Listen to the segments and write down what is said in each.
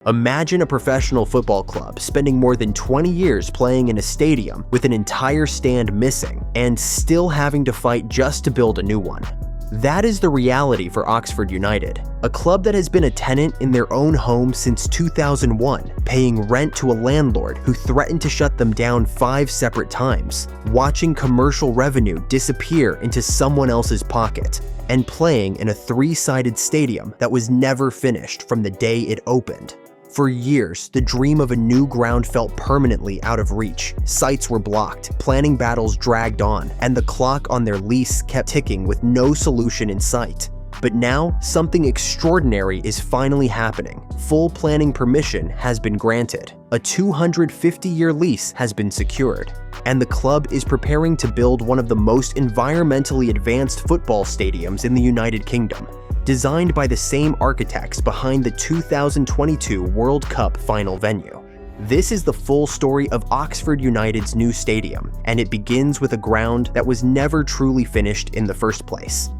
Imagine a professional football club spending more than 20 years playing in a stadium with an entire stand missing and still having to fight just to build a new one. That is the reality for Oxford United, a club that has been a tenant in their own home since 2001, paying rent to a landlord who threatened to shut them down 5 separate times, watching commercial revenue disappear into someone else's pocket, and playing in a 3-sided stadium that was never finished from the day it opened. For years, the dream of a new ground felt permanently out of reach. Sites were blocked, planning battles dragged on, and the clock on their lease kept ticking with no solution in sight. But now, something extraordinary is finally happening. Full planning permission has been granted. A 250-year lease has been secured. And the club is preparing to build one of the most environmentally advanced football stadiums in the United Kingdom, designed by the same architects behind the 2022 World Cup final venue. This is the full story of Oxford United's new stadium, and it begins with a ground that was never truly finished in the first place.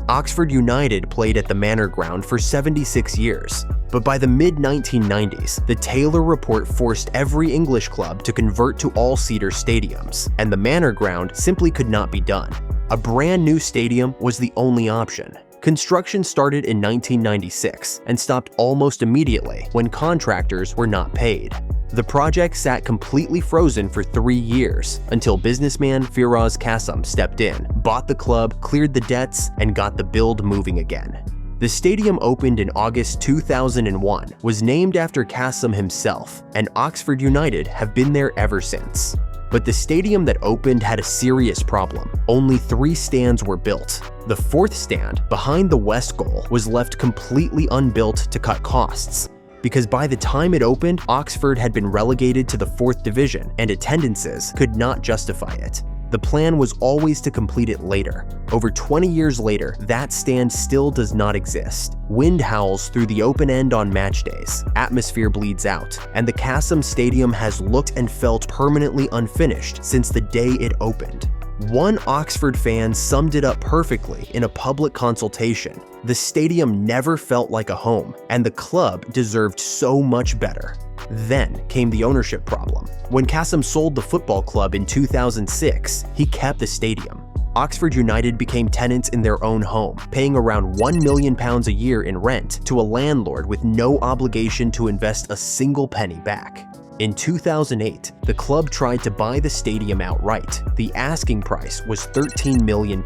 Oxford United played at the Manor Ground for 76 years, but by the mid-1990s, the Taylor Report forced every English club to convert to all-seater stadiums, and the Manor Ground simply could not be done. A brand new stadium was the only option. Construction started in 1996 and stopped almost immediately when contractors were not paid. The project sat completely frozen for 3 years until businessman Firoz Kassem stepped in, bought the club, cleared the debts, and got the build moving again. The stadium opened in August 2001, was named after Kassem himself, and Oxford United have been there ever since. But the stadium that opened had a serious problem. Only 3 stands were built. The 4th stand, behind the west goal, was left completely unbuilt to cut costs, because by the time it opened, Oxford had been relegated to the 4th division and attendances could not justify it. The plan was always to complete it later. Over 20 years later, that stand still does not exist. Wind howls through the open end on match days, atmosphere bleeds out, and the Kassem Stadium has looked and felt permanently unfinished since the day it opened. One Oxford fan summed it up perfectly in a public consultation. The stadium never felt like a home, and the club deserved so much better. Then came the ownership problem. When Kassem sold the football club in 2006, he kept the stadium. Oxford United became tenants in their own home, paying around £1 million a year in rent to a landlord with no obligation to invest a single penny back. In 2008, the club tried to buy the stadium outright. The asking price was £13 million,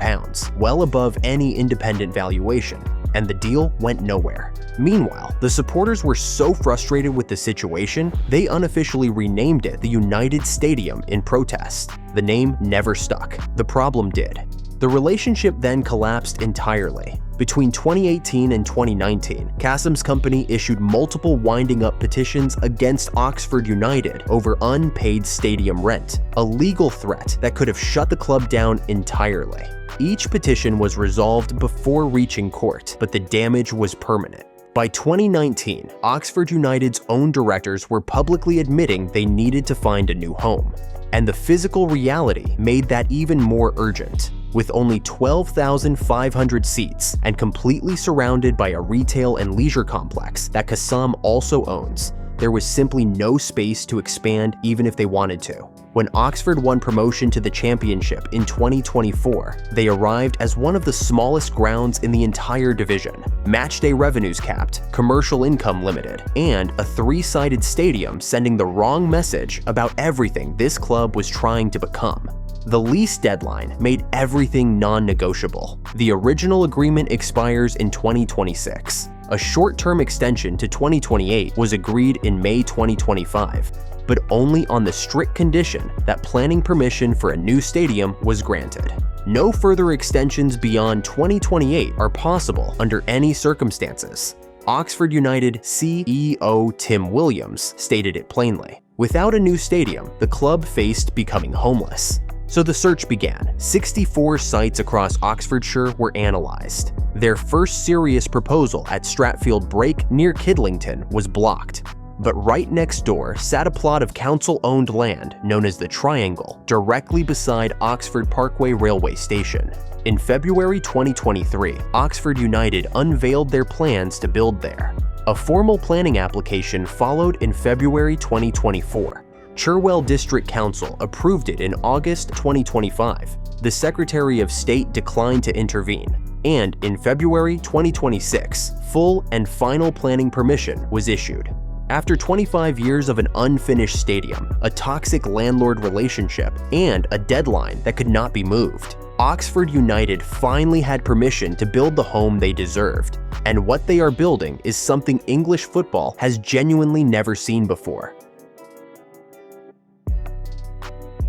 well above any independent valuation, and the deal went nowhere. Meanwhile, the supporters were so frustrated with the situation, they unofficially renamed it the United Stadium in protest. The name never stuck. The problem did. The relationship then collapsed entirely. Between 2018 and 2019, Kassem's company issued multiple winding up petitions against Oxford United over unpaid stadium rent, a legal threat that could have shut the club down entirely. Each petition was resolved before reaching court, but the damage was permanent. By 2019, Oxford United's own directors were publicly admitting they needed to find a new home. And the physical reality made that even more urgent. With only 12,500 seats and completely surrounded by a retail and leisure complex that Kassem also owns, there was simply no space to expand even if they wanted to. When Oxford won promotion to the championship in 2024, they arrived as one of the smallest grounds in the entire division. Matchday revenues capped, commercial income limited, and a 3-sided stadium sending the wrong message about everything this club was trying to become. The lease deadline made everything non-negotiable. The original agreement expires in 2026. A short-term extension to 2028 was agreed in May 2025, but only on the strict condition that planning permission for a new stadium was granted. No further extensions beyond 2028 are possible under any circumstances. Oxford United CEO Tim Williams stated it plainly. Without a new stadium, the club faced becoming homeless. So the search began. 64 sites across Oxfordshire were analyzed. Their first serious proposal at Stratfield Brake near Kidlington was blocked. But right next door sat a plot of council-owned land known as the Triangle, directly beside Oxford Parkway railway station. In February 2023, Oxford United unveiled their plans to build there. A formal planning application followed in February 2024. Cherwell District Council approved it in August 2025. The Secretary of State declined to intervene, and in February 2026, full and final planning permission was issued. After 25 years of an unfinished stadium, a toxic landlord relationship, and a deadline that could not be moved, Oxford United finally had permission to build the home they deserved. And what they are building is something English football has genuinely never seen before.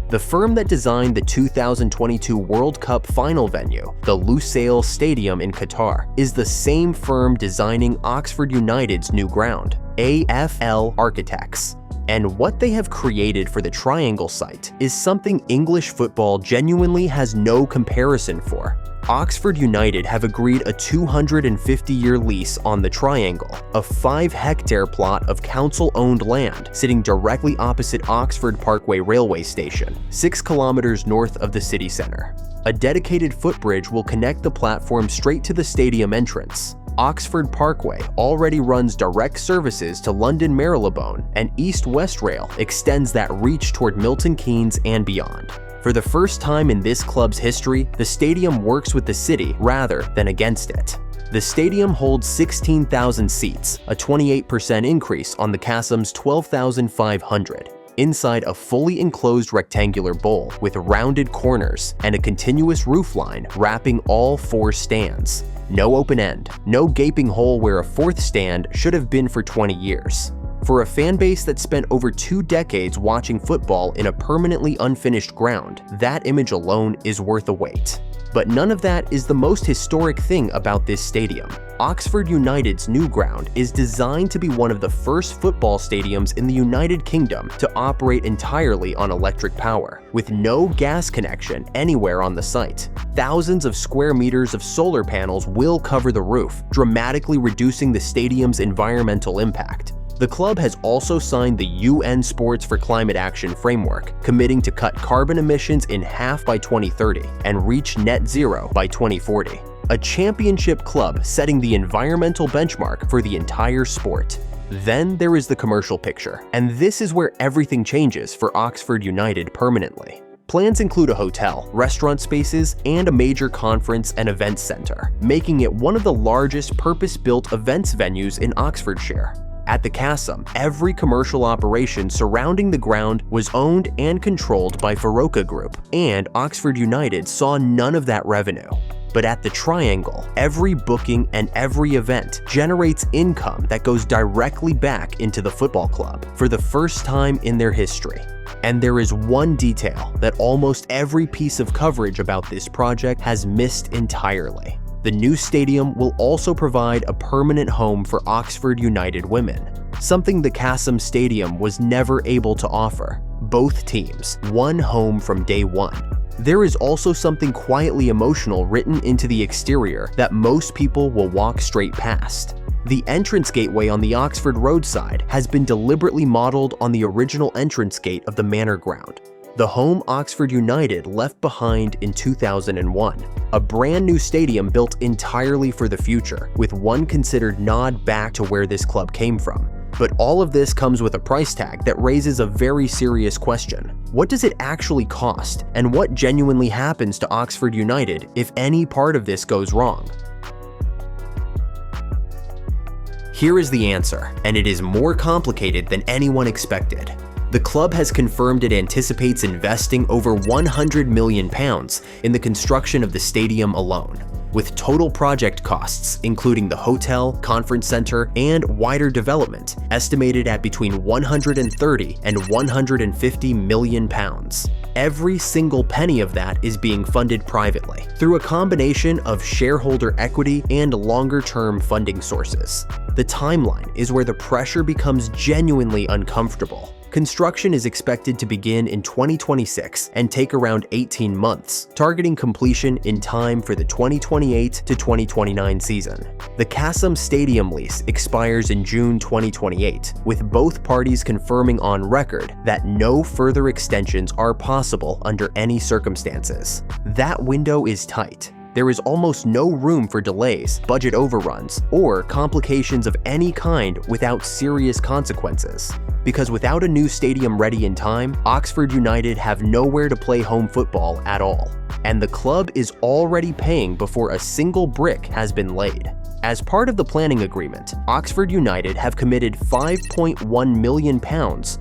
The firm that designed the 2022 World Cup final venue, the Lusail Stadium in Qatar, is the same firm designing Oxford United's new ground, AFL Architects. And what they have created for the Triangle site is something English football genuinely has no comparison for. Oxford United have agreed a 250-year lease on the Triangle, a 5-hectare plot of council-owned land sitting directly opposite Oxford Parkway railway station, 6 kilometers north of the city center. A dedicated footbridge will connect the platform straight to the stadium entrance. Oxford Parkway already runs direct services to London Marylebone, and East West Rail extends that reach toward Milton Keynes and beyond. For the first time in this club's history, the stadium works with the city rather than against it. The stadium holds 16,000 seats, a 28% increase on the Kassum's 12,500. Inside a fully enclosed rectangular bowl with rounded corners and a continuous roofline wrapping all 4 stands. No open end, no gaping hole where a 4th stand should have been for 20 years. For a fan base that spent over 2 decades watching football in a permanently unfinished ground, that image alone is worth a wait. But none of that is the most historic thing about this stadium. Oxford United's new ground is designed to be one of the first football stadiums in the United Kingdom to operate entirely on electric power, with no gas connection anywhere on the site. Thousands of square meters of solar panels will cover the roof, dramatically reducing the stadium's environmental impact. The club has also signed the UN Sports for Climate Action framework, committing to cut carbon emissions in half by 2030 and reach net zero by 2040. A championship club setting the environmental benchmark for the entire sport. Then there is the commercial picture, and this is where everything changes for Oxford United permanently. Plans include a hotel, restaurant spaces, and a major conference and events center, making it one of the largest purpose-built events venues in Oxfordshire. At the Kassum, every commercial operation surrounding the ground was owned and controlled by Faroka Group, and Oxford United saw none of that revenue. But at the Triangle, every booking and every event generates income that goes directly back into the football club for the first time in their history. And there is one detail that almost every piece of coverage about this project has missed entirely. The new stadium will also provide a permanent home for Oxford United women, something the Kassum Stadium was never able to offer. Both teams, one home from day one. There is also something quietly emotional written into the exterior that most people will walk straight past. The entrance gateway on the Oxford roadside has been deliberately modeled on the original entrance gate of the manor ground, the home Oxford United left behind in 2001. A brand new stadium built entirely for the future, with one considered nod back to where this club came from. But all of this comes with a price tag that raises a very serious question. What does it actually cost, and what genuinely happens to Oxford United if any part of this goes wrong? Here is the answer, and it is more complicated than anyone expected. The club has confirmed it anticipates investing over £100 million in the construction of the stadium alone, with total project costs, including the hotel, conference center, and wider development, estimated at between £130 and £150 million. Every single penny of that is being funded privately, through a combination of shareholder equity and longer-term funding sources. The timeline is where the pressure becomes genuinely uncomfortable. Construction is expected to begin in 2026 and take around 18 months, targeting completion in time for the 2028 to 2029 season. The Kassum Stadium lease expires in June 2028, with both parties confirming on record that no further extensions are possible under any circumstances. That window is tight, there is almost no room for delays, budget overruns, or complications of any kind without serious consequences. Because without a new stadium ready in time, Oxford United have nowhere to play home football at all. And the club is already paying before a single brick has been laid. As part of the planning agreement, Oxford United have committed £5.1 million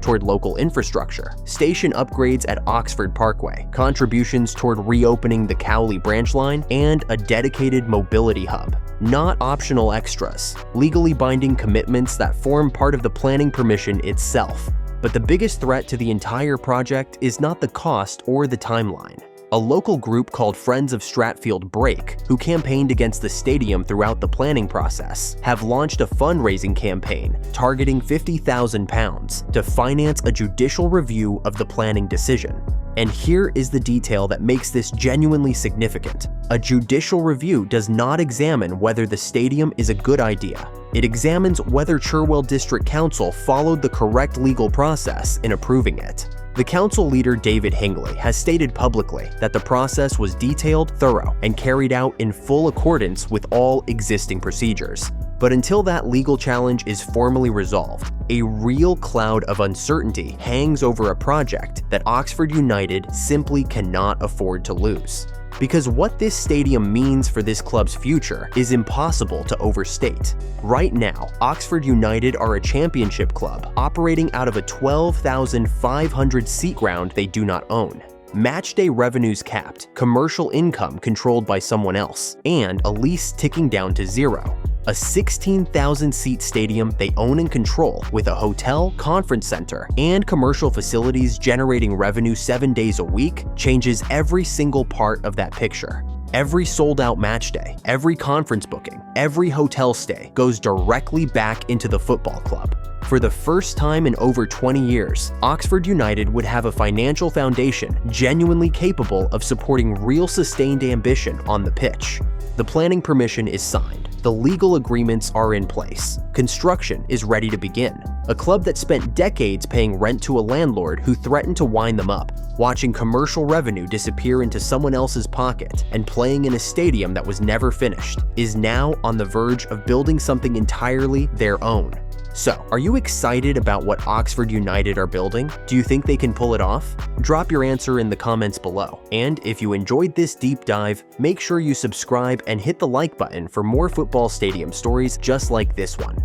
toward local infrastructure, station upgrades at Oxford Parkway, contributions toward reopening the Cowley branch line, and a dedicated mobility hub. Not optional extras, legally binding commitments that form part of the planning permission itself. But the biggest threat to the entire project is not the cost or the timeline. A local group called Friends of Stratfield Break, who campaigned against the stadium throughout the planning process, have launched a fundraising campaign targeting £50,000 to finance a judicial review of the planning decision. And here is the detail that makes this genuinely significant. A judicial review does not examine whether the stadium is a good idea. It examines whether Cherwell District Council followed the correct legal process in approving it. The council leader David Hingley has stated publicly that the process was detailed, thorough, and carried out in full accordance with all existing procedures. But until that legal challenge is formally resolved, a real cloud of uncertainty hangs over a project that Oxford United simply cannot afford to lose. Because what this stadium means for this club's future is impossible to overstate. Right now, Oxford United are a championship club operating out of a 12,500 seat ground they do not own. Matchday revenues capped, commercial income controlled by someone else, and a lease ticking down to zero. A 16,000-seat stadium they own and control, with a hotel, conference center, and commercial facilities generating revenue 7 days a week, changes every single part of that picture. Every sold-out match day, every conference booking, every hotel stay goes directly back into the football club. For the first time in over 20 years, Oxford United would have a financial foundation genuinely capable of supporting real sustained ambition on the pitch. The planning permission is signed. The legal agreements are in place. Construction is ready to begin. A club that spent decades paying rent to a landlord who threatened to wind them up, watching commercial revenue disappear into someone else's pocket, and playing in a stadium that was never finished, is now on the verge of building something entirely their own. So, are you excited about what Oxford United are building? Do you think they can pull it off? Drop your answer in the comments below. And if you enjoyed this deep dive, make sure you subscribe and hit the like button for more football stadium stories just like this one.